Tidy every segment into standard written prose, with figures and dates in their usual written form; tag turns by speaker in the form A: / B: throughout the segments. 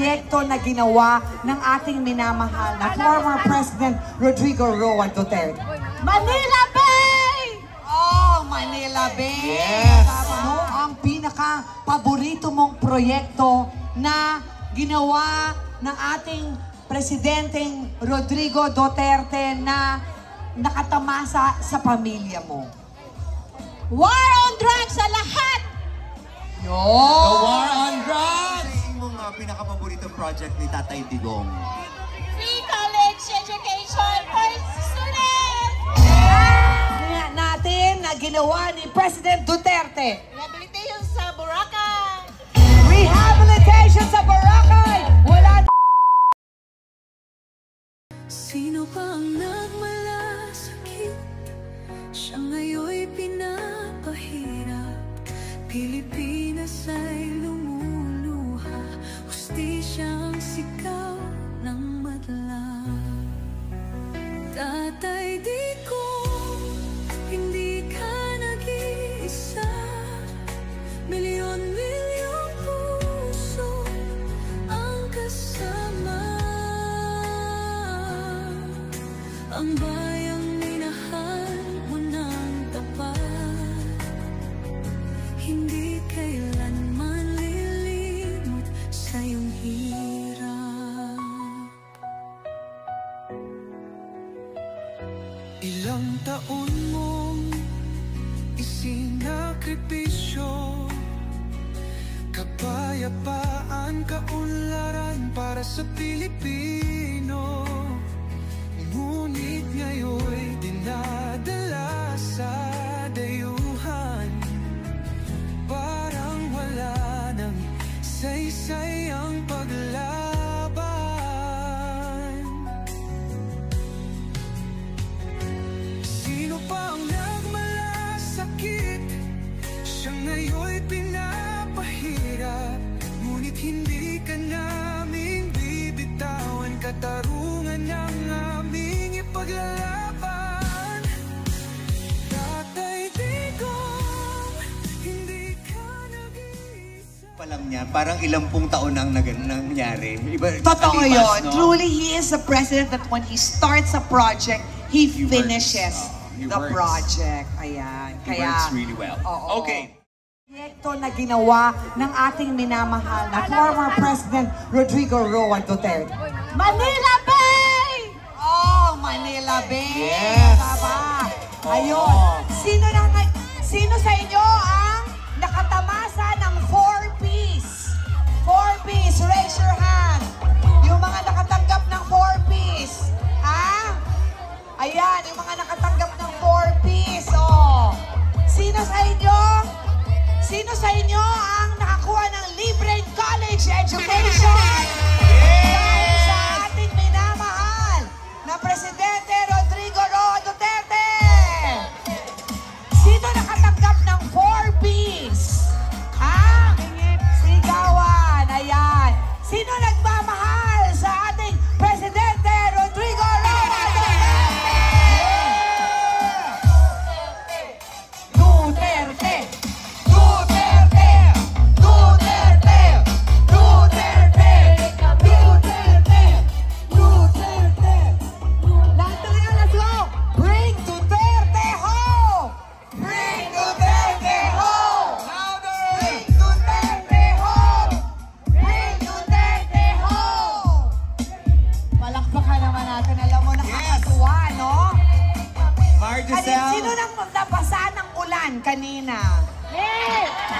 A: proyekto na ginawa ng ating minamahal na former President Rodrigo Roa Duterte?
B: Manila Bay!
A: Oh, Manila Bay!
C: Yes!
A: Ano ang pinaka-paborito mong proyekto na ginawa ng ating Presidenteng Rodrigo Duterte na nakatamasa sa pamilya mo?
B: War on drugs sa lahat!
C: The war on drugs!
D: Ano yung pinaka-paboritong project ni Tatay Digong?
B: Free college education for students!
A: Nga natin na ginawa ni President Duterte.
B: Rehabilitation sa Boracay!
A: Rehabilitation sa Boracay! Wala.
E: Sino pa ang nagmalasakit? Siya ngayon'y pinapahirap. Pilipinas ay lumuluha. Hustisya ang sigaw ng madla. Tatay Digong, hindi ka nag-iisa. Milyon-milyong puso ang kasama. Ang bayang minahal mo ng tapat, hindi kailanman lilimot sa iyong hirap. Ilang taon mong isinakripisyo, kapayapaan, kaunlaran para sa Pilipino. Ngunit ngayon'y dinadala sa dayuhan. Parang wala nang saysay ang paglaban. Sino pa ang nagmalasakit? Siya ngayon'y pinapahirap. Ngunit hindi ka naming bibitawan. Katarungan ng aming ipaglalaban. Tatay Digong, hindi ka nag-iisa.
D: Palam niya, parang ilang pung taon ang nangyari.
A: Totoo
D: kalipas,
A: yun.
D: no?
A: Truly, he is a president that when he starts a project, he finishes
D: He
A: the
D: works.
A: project. Ayan.
D: He works really well.
A: Oo.
D: Okay.
A: Proyekto na ginawa ng ating minamahal na former President Rodrigo Roa Duterte.
B: Manila Bay!
A: Oh, Manila Bay!
C: Yes!
A: Tama.
C: Oo.
A: Ayun. Sino sa inyo ang nakatamasa ng 4-piece? 4-piece, raise your hand. Yung mga nakatanggap ng 4-piece. Ha? Ayan, yung mga nakatanggap ng 4-piece. Oh. Sino sa inyo ang nakakuha ng libreng college education? Dahil sa ating minamahal na Presidente Rodrigo Roa Duterte. Sino nakatanggap ng 4-piece? Ha? Sigawan. Ayan. Sino nagmamahal sa ating Presidente Rodrigo Roa Duterte? Duterte! Duterte! Duterte! Duterte! Duterte! Lahat na yan, let's go! Bring Duterte home! Bring Duterte home! Bring Duterte home! Bring Duterte home! Palakpakan naman natin. Alam mo, nakakatuwa, no? Sino nang nabasa ng ulan kanina?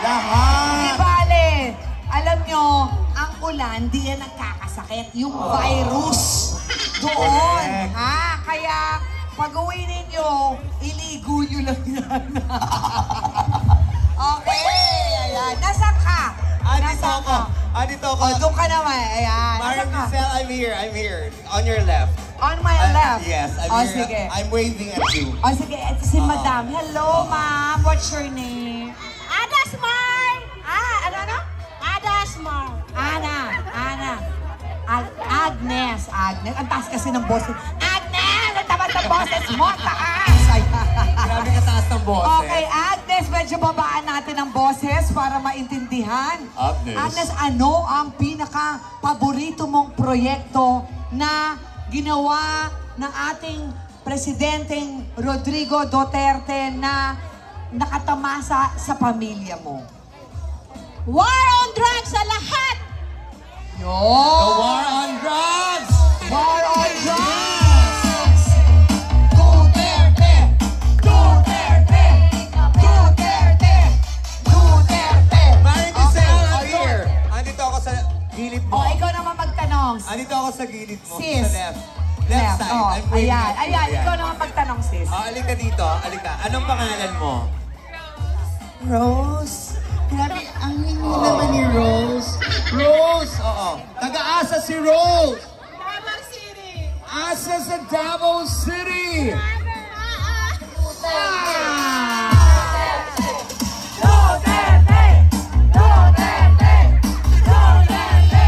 C: Lahat!
A: Di bale, alam nyo, ang ulan, di yan nagkakasakit. Yung virus doon.
C: Correct.
A: Ha? Kaya, pag-uwi ninyo, iligo nyo lang yan. Okay. Ayan. Nasaan ka?
C: Andito ako. Andito ako.
A: O, doon ka naman. Ayan.
C: Mariam
A: Nasaan ka?
C: Giselle, I'm here. I'm here. On your left.
A: On my left?
C: Yes, I'm
A: O,
C: here.
A: sige.
C: I'm waving at you.
A: O, sige. Ito si Madam. Hello, ma'am. What's your name?
B: Ada Smart!
A: Ano?
B: Ada Smart!
A: Agnes. Ang taas kasi ng boses. Agnes! Ang taas ng boses mo. Taas! Ayan.
C: Grabe kataas ng boses.
A: Okay, Agnes, medyo babaan natin ang boses para maintindihan.
C: Agnes.
A: Ano ang pinaka-paborito mong proyekto na ginawa ng ating Presidenteng Rodrigo Duterte na nakatamasa sa pamilya mo?
B: War on drugs sa lahat!
C: The war on drugs!
A: War on drugs! Duterte! Duterte! Duterte! Duterte!
C: Maring Giselle, I'm
A: Okay,
C: here. Andito ako sa gilid mo.
A: Oh, ikaw naman magtanong.
C: Andito ako sa gilid mo.
A: Sis.
C: Sa left. Left side.
A: Oh,
C: I'm waving
A: ayan,
C: at you.
A: ayan. Ikaw naman magtanong, sis.
C: Alika dito. Alika. Anong pangalan mo?
F: Rose? Grabe, ang hingi naman ni Rose.
C: Rose! Oo. Taga-asa si Rose!
B: Davao City!
C: Asa sa Davao City!
A: Duterte! Duterte! Duterte!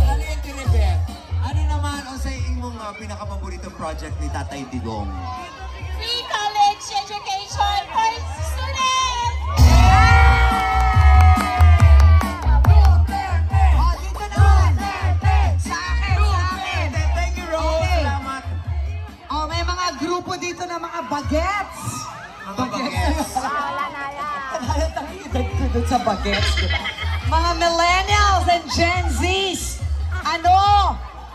D: Alin Tinibet, ano naman ang sa imong pinakapaboritong project ni Tatay Digong?
B: Free college education for students!
A: Oh, dito naman. Sa akin, sa akin.
C: Thank you, Rose!
A: Okay.
C: Salamat!
A: Oh, may mga grupo dito na mga bagets.
C: Mga bagets.
A: Doon sa bagets, di ba? Mga millennials and Gen Zs, ano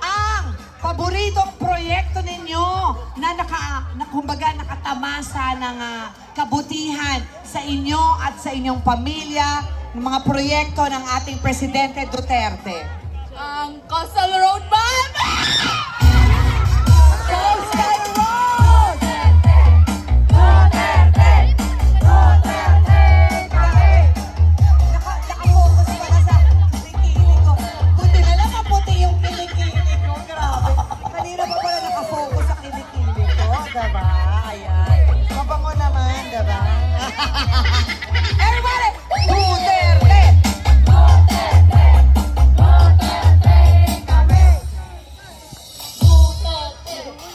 A: ang paboritong proyekto ninyo na kumbaga nakatamasa ng kabutihan sa inyo at sa inyong pamilya, ng mga proyekto ng ating Presidente Duterte?
B: Ang Coastal Road Map!
A: Coastal Road! Naka-focus pala sa kilikili ko. Buti na lang maputi yung kilikili ko. Grabe. Kanina pa pala naka-focus sa kilikili ko. Diba? Ayan. Mabango naman, diba? Everybody! Duterte!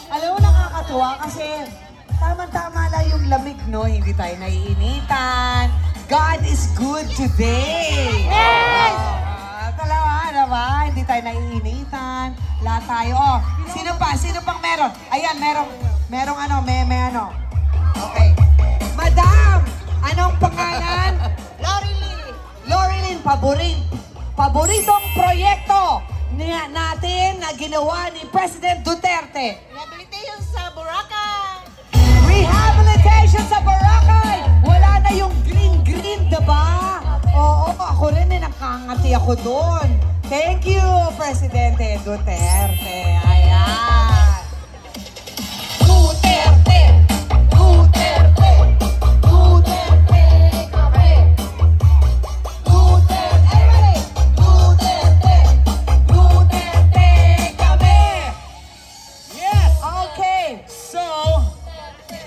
A: Alam mo, nakakatuwa kasi tama-tama lang yung lamig, no? Hindi tayo naiinitan. God is good today. Yes! Talaga, diba? Hindi tayo naiinitan. Lahat tayo. Oh, sino pa? Sino pang meron? Ayan, merong ano, may ano. Okay. Madam! Anong pangalan? Lorilyn, paboritong proyekto natin na ginawa ni President Duterte.
B: Rehabilitation sa Boracay!
A: Rehabilitation sa Boracay! Wala na yung green, diba? Oo, ako rin nakangati ako doon. Thank you, Presidente Duterte. Ayan. Duterte! Duterte! Duterte kami! Duterte! Everybody! Duterte! Duterte kami!
C: Yes!
A: Okay.
C: So,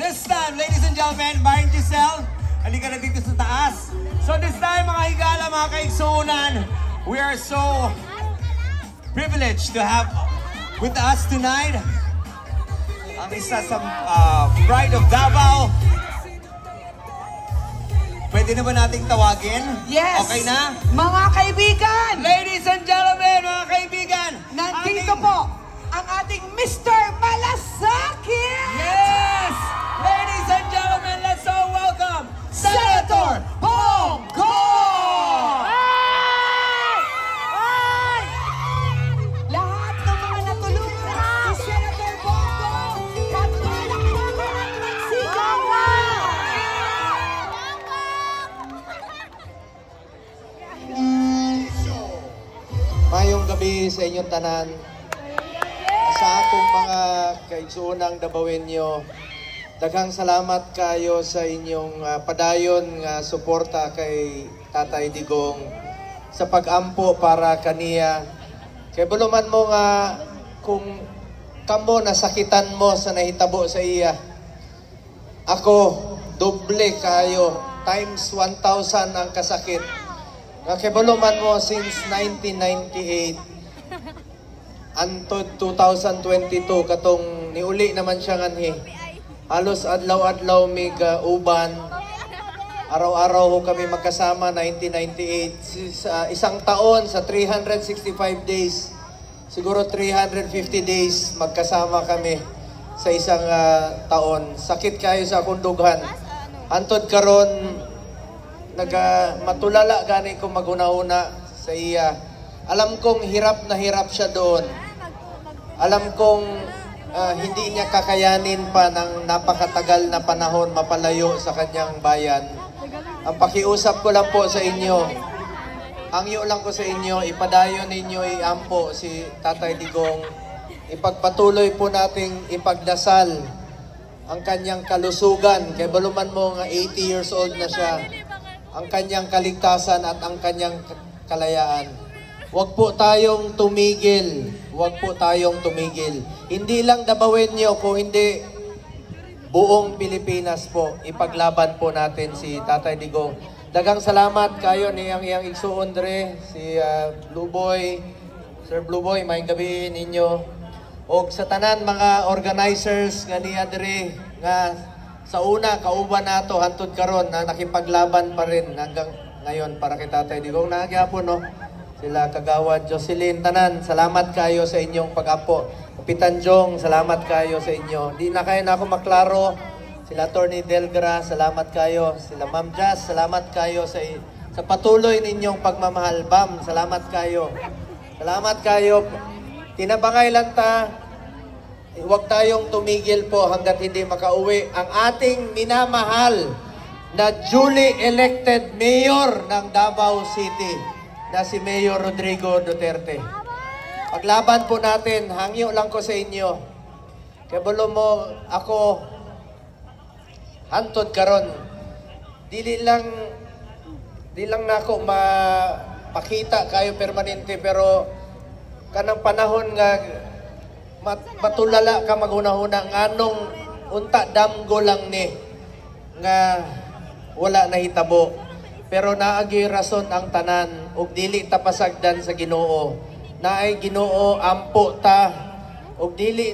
C: this time, ladies and gentlemen, Maring Giselle, halika na dito sa taas. So this time, mga higala, mga kaigsunan, we are so privileged to have with us tonight ang isa sa Pride of Davao. Pwede na ba nating tawagin?
A: Yes.
C: Okay na?
A: Mga kaibigan,
C: Ladies and gentlemen, mga kaibigan,
A: nandito
C: ating-
A: po ang ating Mr. Malasakit!
C: Yes! Ladies and gentlemen, let's all welcome
A: Senator Bongo! Lahat ng mga natulungan ni Senator Bongo, pagpalakpakan at magsigawan!
G: Mayong gabi sa inyong tanan. Sa atong mga kaigsuunang Dabawenyo, daghang salamat kayo sa inyong padayon nga suporta kay Tatay Digong sa pag-ampo para kaniya. Kay buluman mo nga kung kamo nasakitan mo sa nahitabo sa iya. Ako, doble kayo, times 1,000 ang kasakit. Nakibuluman mo since 1998 antod 2022 katong niuli naman siya nganhi. halos adlaw-adlaw mig uban. Araw-araw ho kami magkasama, 1998. Sa isang taon, sa 365 days, siguro 350 days, magkasama kami sa isang taon. Sakit kayo sa akong dughan. Hantod karon matulala gani ko maguna-una sa iya. Alam kong hirap na hirap siya doon. Alam kong hindi niya kakayanin pa ng napakatagal na panahon mapalayo sa kanyang bayan. Ang pakiusap ko lang po sa inyo, ang iyo lang ko sa inyo, ipadayon ninyo iampo si Tatay Digong. Ipagpatuloy po nating ipagdasal ang kanyang kalusugan. Kaya baluman mo nga 80 years old na siya. Ang kanyang kaligtasan at ang kanyang kalayaan. Huwag po tayong tumigil. Huwag po tayong tumigil. Hindi lang Dabawenyo, kung hindi buong Pilipinas po, ipaglaban po natin si Tatay Digong. Dagang salamat kayo ni iyang igsuon dre, si Blue Boy, Sir Blue Boy, maayong gabi ninyo. O sa tanan mga organizers nga niya dre, nga sa una, kauban nato, hantod karon na nakipaglaban pa rin hanggang ngayon para kay Tatay Digong. Nagyapon, no? Sila Kagawad Jocelyn, tanan, salamat kayo sa inyong pag-apo. Kapitan Jong, salamat kayo sa inyo. Di na kayo na ako maklaro. Sila Attorney Delgra, salamat kayo. Sila Ma'am Jazz, salamat kayo sa patuloy ninyong pagmamahal. Bam, salamat kayo. Salamat kayo. Tinabangay lang ta. Huwag tayong tumigil po hanggat hindi makauwi ang ating minamahal na duly elected mayor ng Davao City na si Mayor Rodrigo Duterte. Paglaban po natin, hangyo lang ko sa inyo. Kaya bulo mo ako, hantod karon. Di lang na ako mapakita kayo permanente, pero kanang panahon nga matulala ka maghuna-huna nganong unta damgo lang ni nga wala na hitabo. Pero naagi rason ang tanan ug dili ta pasagdan sa Ginoo. Naay Ginoo ampo ta ug dili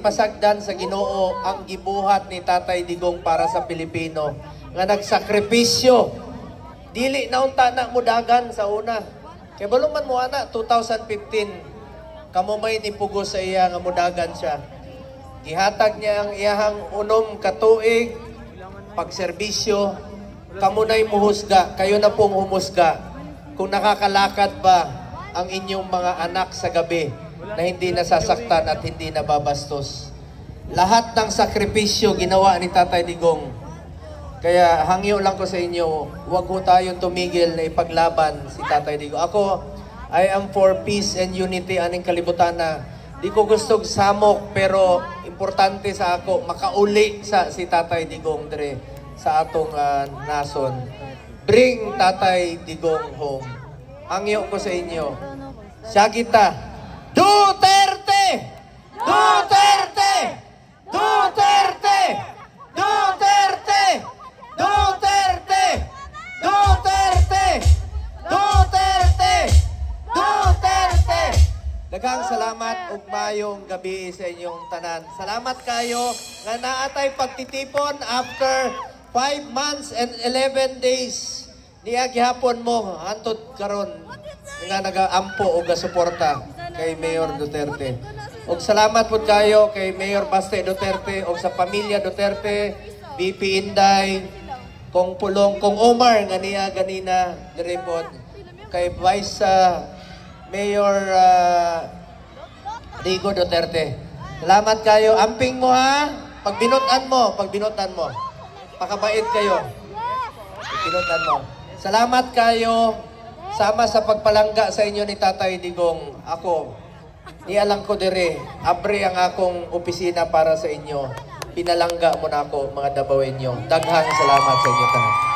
G: pasagdan sa Ginoo ang gibuhat ni Tatay Digong para sa Pilipino nga nagsakripisyo. Dili na unta na mudagan sa una. Kay baluman mo ana 2015 kamo may nipugos sa iya nga mudagan siya. Gihatag niya ang iyahang unom ka tuig pagserbisyo. Kamo na'y muhusga, kayo na pong humusga kung nakakalakad ba ang inyong mga anak sa gabi na hindi nasasaktan at hindi nababastos. Lahat ng sakripisyo ginawa ni Tatay Digong. Kaya hangyo lang ko sa inyo, huwag ko tayong tumigil na ipaglaban si Tatay Digong. Ako, I am for peace and unity aning kalibutan na. Di ko gustong samok, pero importante sa ako, makauli si Tatay Digong dre sa atong nason. Bring Tatay Digong home. Hangyo ko sa inyo. Siya kita. Duterte! Duterte! Duterte! Duterte! Duterte! Duterte! Duterte! Duterte! Daghang salamat ug mayong gabi sa inyong tanan. Salamat kayo nga naatay pagtitipon after 5 months and 11 days niya gihapon mo hantod karon nga nagaampo og gasuporta kay Mayor Duterte. Og salamat pud kayo kay Mayor Baste Duterte og sa pamilya Duterte, VP Inday, Kong Pulong, Kong Omar nga niya ganina dire pod kay Vice Mayor Digo Duterte. Salamat kayo. Amping mo ha. Pagbinutan mo. Pakabait kayo. Pagbinutan mo. Salamat kayo. Sama sa pagpalangga sa inyo ni Tatay Digong. Ako, nialang ko dire. Abre ang akong opisina para sa inyo. Pinalangga mo na ako, mga Dabawenyo. Daghang salamat sa inyo tanan.